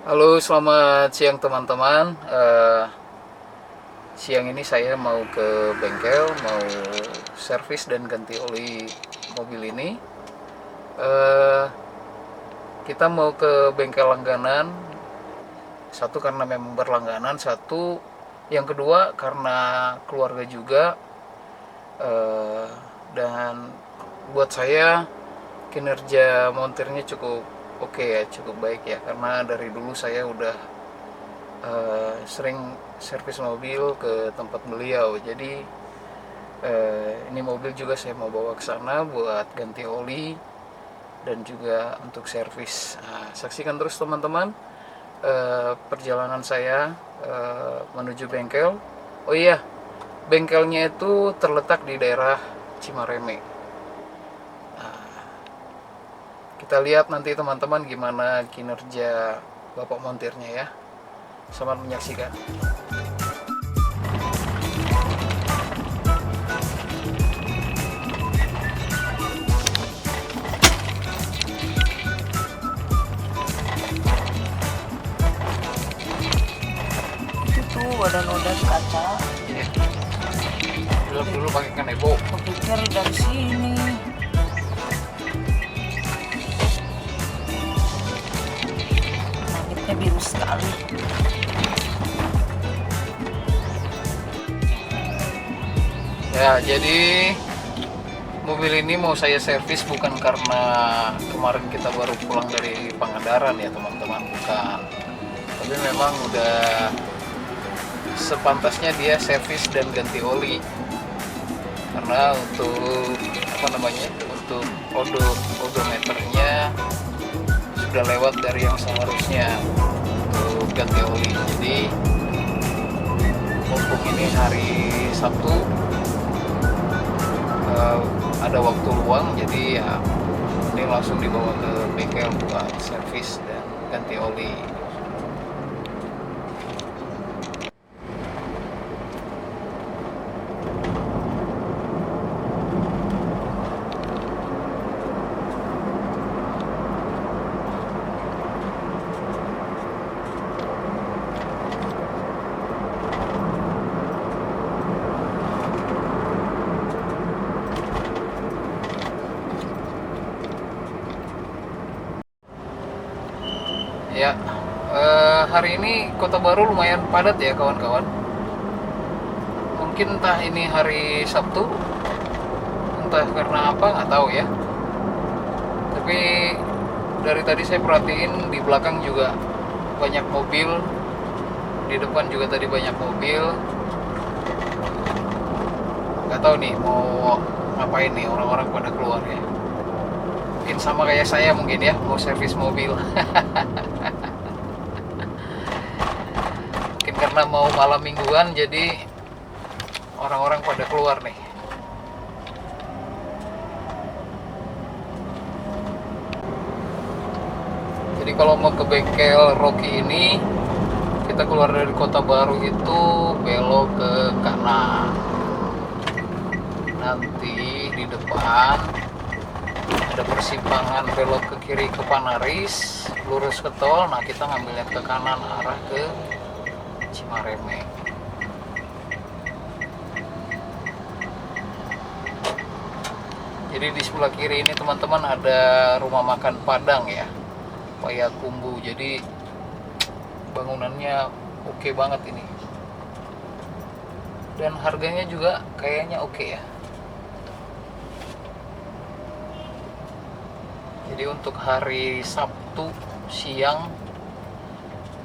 Halo, selamat siang teman-teman. Siang ini saya mau ke bengkel, mau servis dan ganti oli mobil ini. Eh, kita mau ke bengkel langganan. Satu karena memang berlangganan, satu yang kedua karena keluarga juga. Eh, dan buat saya kinerja montirnya cukup oke ya, cukup baik ya, karena dari dulu saya udah sering servis mobil ke tempat beliau. Jadi ini mobil juga saya mau bawa ke sana buat ganti oli dan juga untuk servis. Nah, saksikan terus teman-teman perjalanan saya menuju bengkel. Oh iya, bengkelnya itu terletak di daerah Cimareme. Kita lihat nanti teman-teman gimana kinerja bapak montirnya ya. Selamat menyaksikan. Itu tuh ada noda di kaca. Dulu pakai kanebo. Kepikir dari sini. Langitnya biru sekali. Ya, jadi mobil ini mau saya servis bukan karena kemarin kita baru pulang dari Pangandaran ya teman-teman, bukan. Tapi memang udah sepantasnya dia servis dan ganti oli. Karena untuk untuk odometernya sudah lewat dari yang seharusnya untuk ganti oli. Jadi mumpung ini hari Sabtu, ada waktu luang, jadi ya ini langsung dibawa ke bengkel buat servis dan ganti oli. Ya, hari ini Kota Baru lumayan padat ya kawan-kawan. Mungkin entah ini hari Sabtu, entah karena apa nggak tahu ya. Tapi dari tadi saya perhatiin di belakang juga banyak mobil, di depan juga tadi banyak mobil. Nggak tahu nih mau ngapain nih orang-orang pada keluar ya. Mungkin sama kayak saya mungkin ya, mau servis mobil. Mungkin karena mau malam mingguan jadi orang-orang pada keluar nih. Jadi kalau mau ke bengkel Rocky ini, kita keluar dari Kota Baru itu belok ke kanan. Nanti di depan ada persimpangan belok ke kiri ke Panaris, lurus ke tol. Nah, kita ngambilnya ke kanan arah ke Cimareme. Jadi di sebelah kiri ini teman-teman ada rumah makan Padang ya, Payakumbuh. Jadi bangunannya oke banget ini, dan harganya juga kayaknya oke ya. Jadi untuk hari Sabtu siang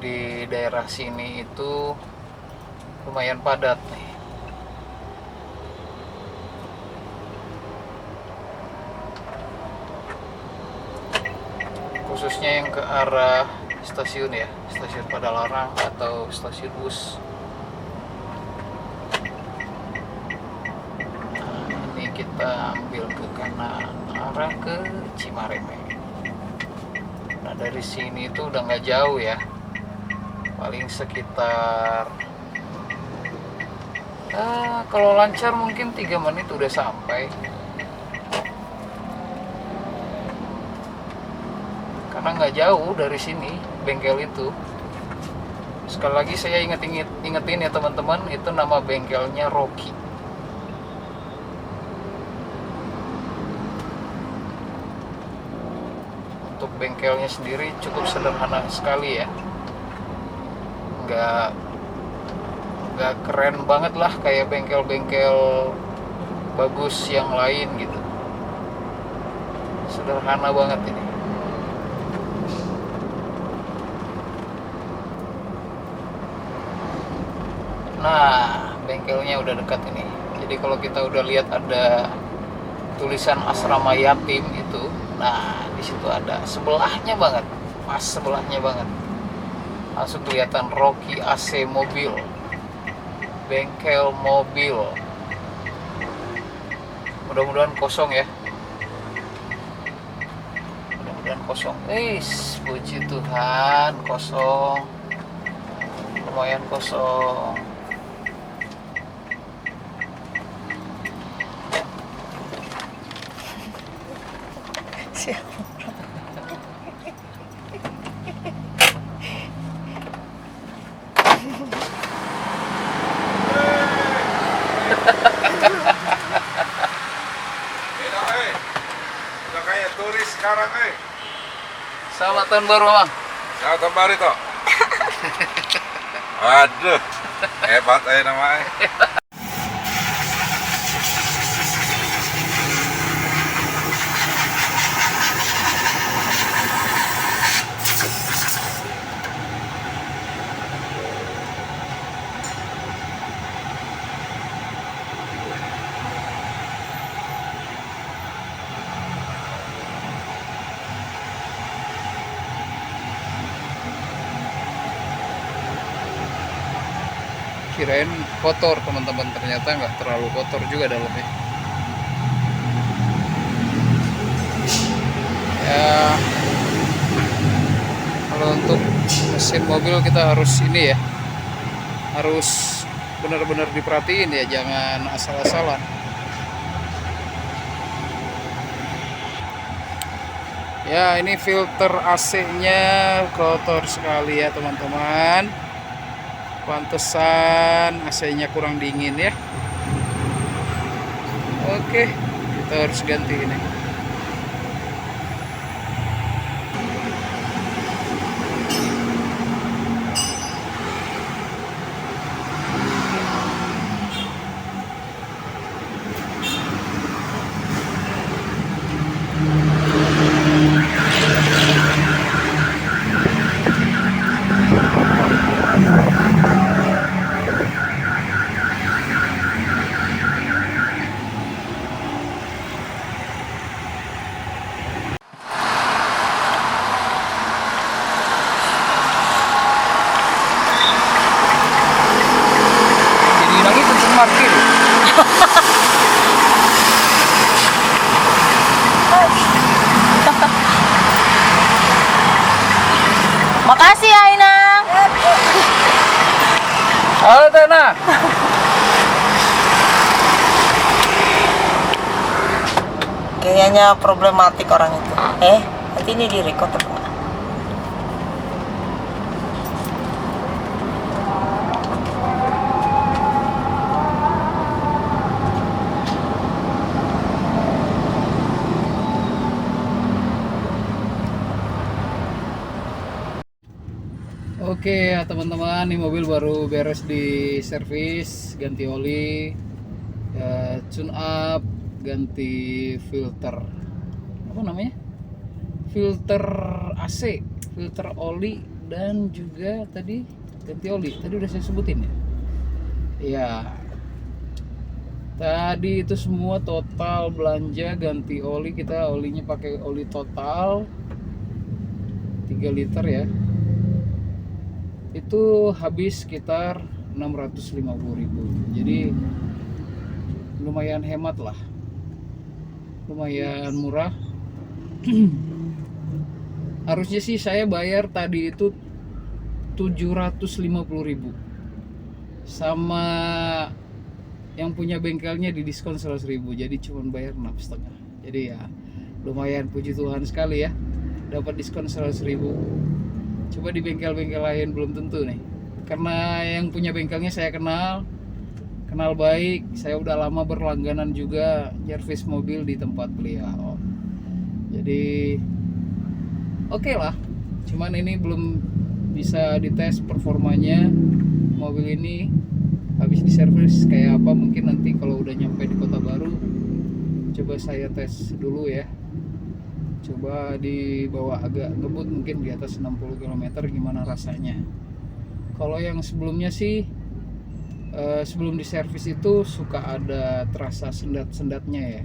di daerah sini itu lumayan padat nih. Khususnya yang ke arah stasiun ya, stasiun Padalarang atau stasiun bus. Nah, ini kita ambil ke kanan arah ke Cimareme. Nah, dari sini itu udah nggak jauh ya, paling sekitar kalau lancar mungkin 3 menit udah sampai. Karena nggak jauh dari sini bengkel itu. Sekali lagi saya ingetin ya teman-teman, itu nama bengkelnya Rocky. Untuk bengkelnya sendiri cukup sederhana sekali ya, nggak keren banget lah kayak bengkel-bengkel bagus yang lain gitu. Sederhana banget ini. Nah, bengkelnya udah dekat ini. Jadi kalau kita udah lihat ada tulisan asrama yatim itu, nah di situ ada sebelahnya banget, pas sebelahnya banget. Langsung kelihatan Rocky AC mobil, bengkel mobil. Mudah-mudahan kosong ya. Mudah-mudahan kosong. Puji Tuhan, kosong. Lumayan kosong. Udah kayak turis sekarang, Selamat tahun baru, Bang. Selamat tahun baru toh. Waduh, hebat namanya. Kirain kotor teman-teman, ternyata nggak terlalu kotor juga dalamnya. Ya, kalau untuk mesin mobil kita harus ini ya, harus benar-benar diperhatiin ya, jangan asal-asalan. Ya, ini filter AC-nya kotor sekali ya teman-teman. Pantesan AC-nya kurang dingin ya. Oke, kita harus ganti ini. Parkir. Makasih ya Inang. Halo Tena. Kayaknya problematik orang itu. Nanti ini direkod apa enggak? Oke ya teman-teman, ini mobil baru beres di servis, ganti oli, tune up, ganti filter, apa namanya? Filter AC, filter oli, dan juga tadi ganti oli. Tadi udah saya sebutin ya. Ya. Tadi itu semua total belanja ganti oli, kita olinya pakai oli total 3 liter ya. Itu habis sekitar 650.000. Jadi lumayan hemat lah, lumayan murah. Harusnya sih saya bayar tadi itu 750.000, sama yang punya bengkelnya di diskon 100.000, jadi cuma bayar 6,5. Jadi ya lumayan, puji Tuhan sekali ya. dapat diskon 100.000. Coba di bengkel-bengkel lain belum tentu nih, karena yang punya bengkelnya saya kenal baik. Saya udah lama berlangganan juga servis mobil di tempat beliau, jadi oke lah. Cuman ini belum bisa dites performanya mobil ini habis diservis kayak apa. Mungkin nanti kalau udah nyampe di Kota Baru coba saya tes dulu ya, coba dibawa agak ngebut mungkin di atas 60 km gimana rasanya. Kalau yang sebelumnya sih sebelum diservis itu suka ada terasa sendat-sendatnya ya.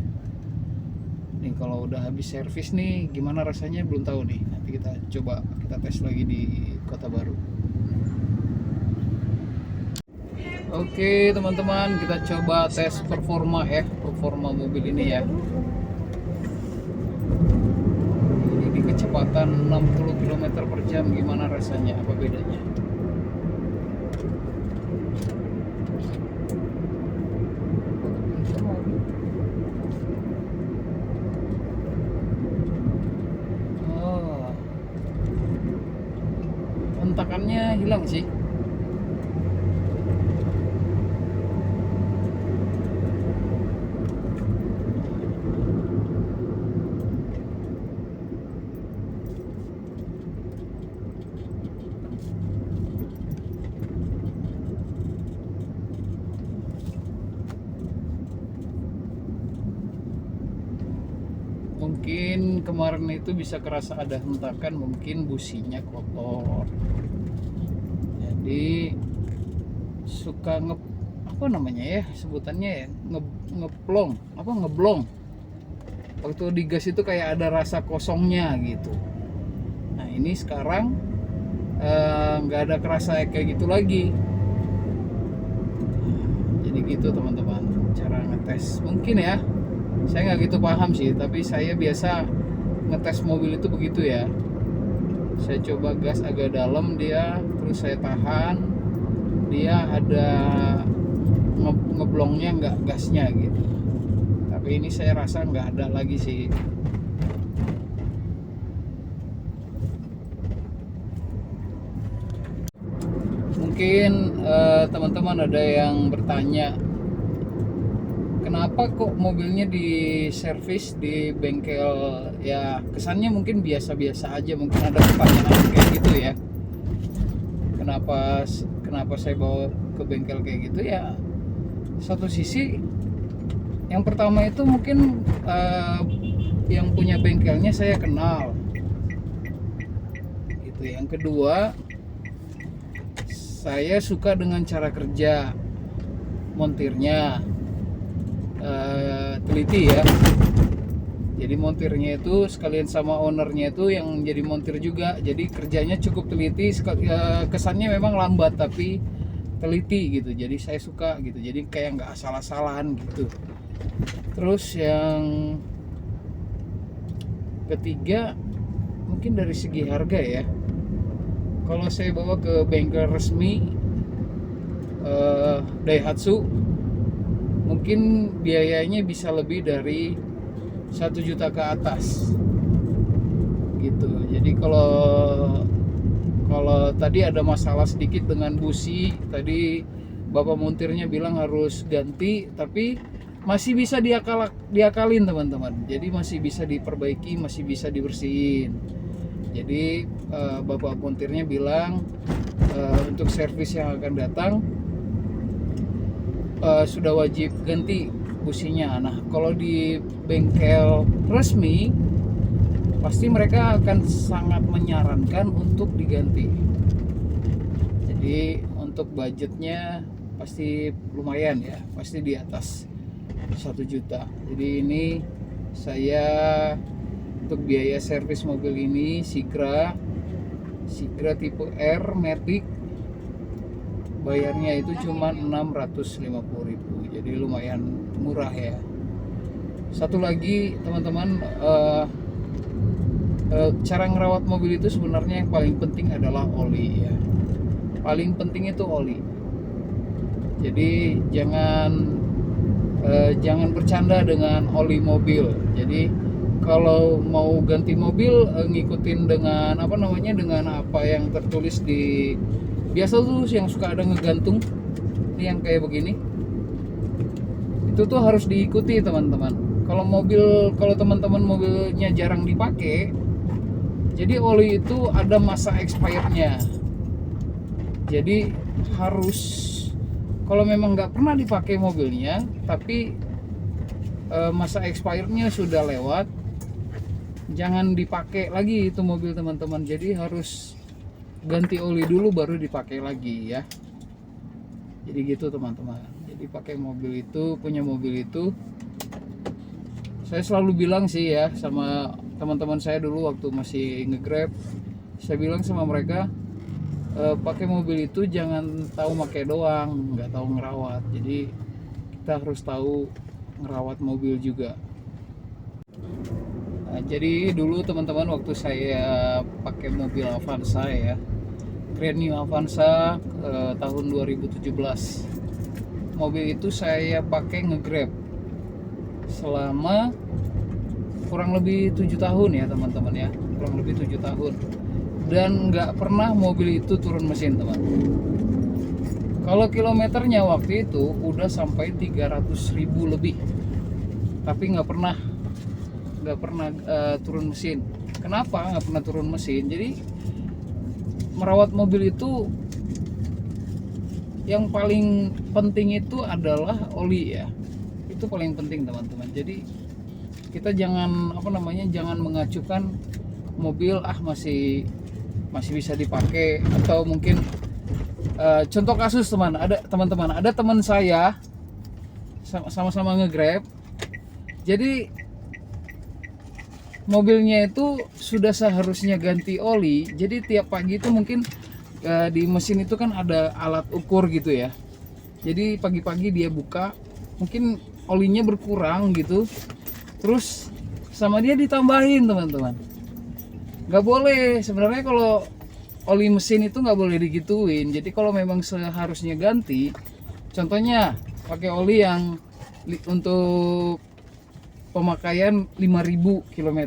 Nih kalau udah habis servis nih gimana rasanya belum tahu nih. Nanti kita coba kita tes lagi di Kota Baru. Oke teman-teman, kita coba tes performa mobil ini ya. Ini kecepatan 60 km per jam gimana rasanya, apa bedanya? Oh, hentakannya hilang sih. Mungkin kemarin itu bisa kerasa ada hentakan, mungkin businya kotor. Jadi suka apa namanya ya sebutannya ya, ngeblong. Waktu digas itu kayak ada rasa kosongnya gitu. Nah ini sekarang nggak ada kerasa kayak gitu lagi. Jadi gitu teman-teman cara ngetes mungkin ya. Saya nggak gitu paham sih, tapi saya biasa ngetes mobil itu begitu ya. Saya coba gas agak dalam dia, terus saya tahan, dia ada ngeblongnya nggak gasnya gitu. Tapi ini saya rasa nggak ada lagi sih. Mungkin teman-teman ada yang bertanya, kenapa kok mobilnya diservis di bengkel ya? Kesannya mungkin biasa-biasa aja, mungkin ada pertanyaan kayak gitu ya. Kenapa saya bawa ke bengkel kayak gitu ya? Satu sisi yang pertama itu mungkin yang punya bengkelnya saya kenal gitu. Yang kedua, saya suka dengan cara kerja montirnya, teliti ya. Jadi montirnya itu sekalian sama ownernya itu yang jadi montir juga, jadi kerjanya cukup teliti. Kesannya memang lambat tapi teliti gitu, jadi saya suka gitu, jadi kayak nggak asal-asalan gitu. Terus yang ketiga mungkin dari segi harga ya. Kalau saya bawa ke bengkel resmi Daihatsu, mungkin biayanya bisa lebih dari 1 juta ke atas gitu. Jadi kalau tadi ada masalah sedikit dengan busi, tadi bapak montirnya bilang harus ganti, tapi masih bisa diakalin teman-teman. Jadi masih bisa diperbaiki, masih bisa dibersihin. Jadi bapak montirnya bilang untuk servis yang akan datang sudah wajib ganti businya. Nah kalau di bengkel resmi pasti mereka akan sangat menyarankan untuk diganti. Jadi untuk budgetnya pasti lumayan ya, pasti di atas 1 juta. Jadi ini saya untuk biaya servis mobil ini Sigra tipe R Matic, bayarnya itu cuma 650.000, jadi lumayan murah ya. Satu lagi teman-teman, cara ngerawat mobil itu sebenarnya yang paling penting adalah oli ya. Paling penting itu oli. Jadi jangan bercanda dengan oli mobil. Jadi kalau mau ganti mobil ngikutin dengan apa namanya, dengan apa yang tertulis di, biasa tuh yang suka ada ngegantung ini yang kayak begini, itu tuh harus diikuti teman-teman. Kalau teman-teman mobilnya jarang dipakai, jadi oli itu ada masa expirednya. Jadi harus, kalau memang nggak pernah dipakai mobilnya tapi masa expirednya sudah lewat, jangan dipakai lagi itu mobil teman-teman. Jadi harus ganti oli dulu baru dipakai lagi ya. Jadi gitu teman-teman. Jadi pakai mobil itu, punya mobil itu, saya selalu bilang sih ya sama teman-teman saya dulu waktu masih nge-Grab, saya bilang sama mereka, pakai mobil itu jangan tahu pakai doang, nggak tahu ngerawat. Jadi kita harus tahu ngerawat mobil juga. Nah, jadi dulu teman-teman waktu saya pakai mobil Avanza ya, Grand New Avanza tahun 2017, mobil itu saya pakai nge-Grab selama kurang lebih 7 tahun ya teman-teman ya, kurang lebih 7 tahun, dan nggak pernah mobil itu turun mesin teman. Kalau kilometernya waktu itu udah sampai 300.000 lebih, tapi nggak pernah turun mesin. Kenapa nggak pernah turun mesin? Jadi merawat mobil itu yang paling penting itu adalah oli ya, itu paling penting teman-teman. Jadi kita jangan jangan mengacukan mobil masih bisa dipakai, atau mungkin contoh kasus teman-teman ada teman saya sama-sama nge-Grab, jadi mobilnya itu sudah seharusnya ganti oli. Jadi tiap pagi itu mungkin di mesin itu kan ada alat ukur gitu ya, jadi pagi-pagi dia buka, mungkin olinya berkurang gitu, terus sama dia ditambahin teman-teman. Nggak boleh sebenarnya, kalau oli mesin itu nggak boleh digituin. Jadi kalau memang seharusnya ganti, contohnya pakai oli yang untuk pemakaian 5.000 km,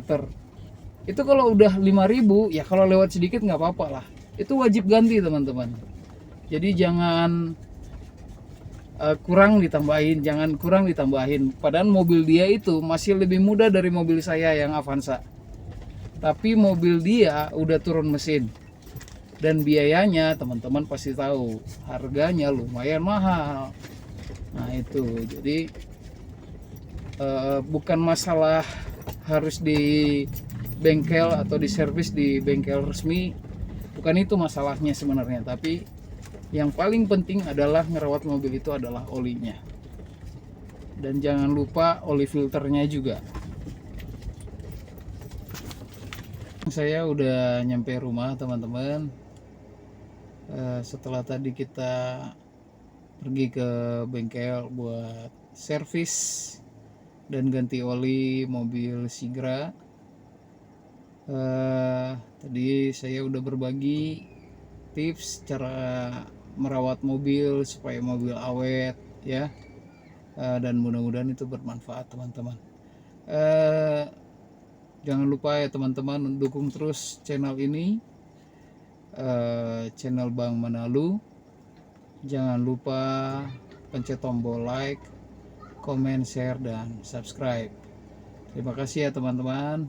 itu kalau udah 5.000 ya, kalau lewat sedikit nggak apa-apa lah, itu wajib ganti teman-teman. Jadi jangan kurang ditambahin, padahal mobil dia itu masih lebih muda dari mobil saya yang Avanza, tapi mobil dia udah turun mesin, dan biayanya teman-teman pasti tahu harganya lumayan mahal. Nah itu, jadi bukan masalah harus di bengkel atau di servis di bengkel resmi, bukan itu masalahnya sebenarnya, tapi yang paling penting adalah ngerawat mobil itu adalah olinya. Dan jangan lupa oli filternya juga. Saya udah nyampe rumah teman-teman. Setelah tadi kita pergi ke bengkel buat servis dan ganti oli mobil Sigra, tadi saya udah berbagi tips cara merawat mobil supaya mobil awet ya, dan mudah-mudahan itu bermanfaat teman-teman. Jangan lupa ya teman-teman, dukung terus channel ini, channel Bang Manalu. Jangan lupa pencet tombol like, comment, share, dan subscribe. Terima kasih ya teman-teman.